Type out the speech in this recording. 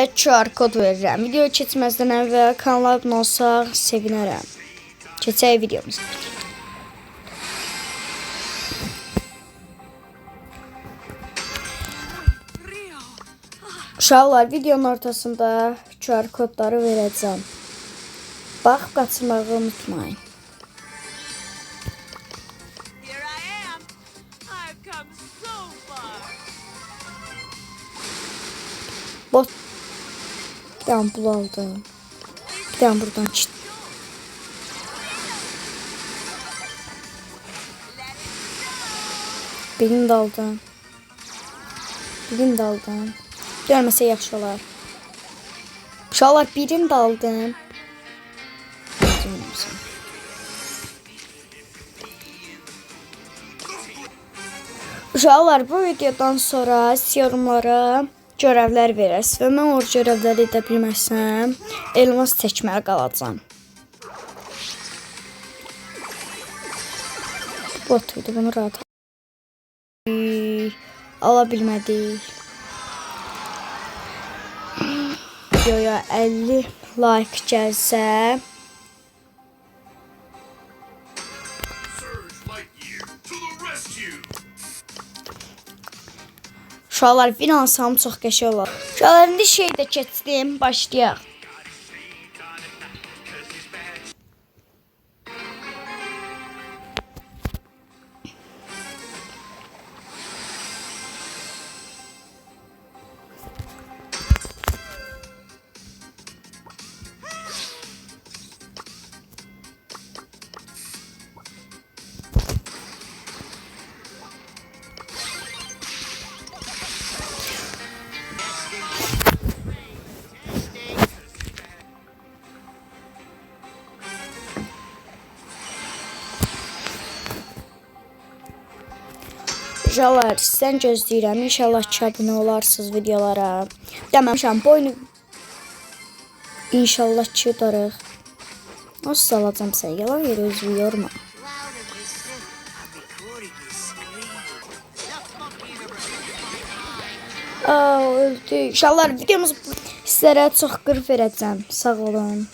QR kod verirəm. Video keçməzdən əvvəl kanala abunə olsaq sevinərəm. Keçək videomuza. Uşaqlar, videonun ortasında QR kodları verəcəm. Baxıb qaçırmağı unutmayın. Bot bir tane bul aldım. Bir tane buradan çıktı. Birini de aldım. Birini de aldım. Görməsə yaxşı olar. Uşaqlar, birini de aldım. Uşaqlar, bu videodan sonra yorumlara görevlər verəsiz və mən o görevləri edə bilməsəm, elmas çəkməyə qalacağam. Botuydu, bunu rahat ala bilmədik. Videoya 50 like gəlsə, uşaqlar, finansam çox qəşəng olar. Uşaqlar, indi şeydə keçdim, başlayaq. Uşaqlar, sizdən gözləyirəm. İnşallah ki, abunə olarsınız videolara. Deməmişəm, boynu İnşallah ki, udarıq. Nasıl salacam sən? Yalan yeri özü yorma. Öldü. İnşallah videomuz sizlərə çox qırf verəcəm. Sağ olun.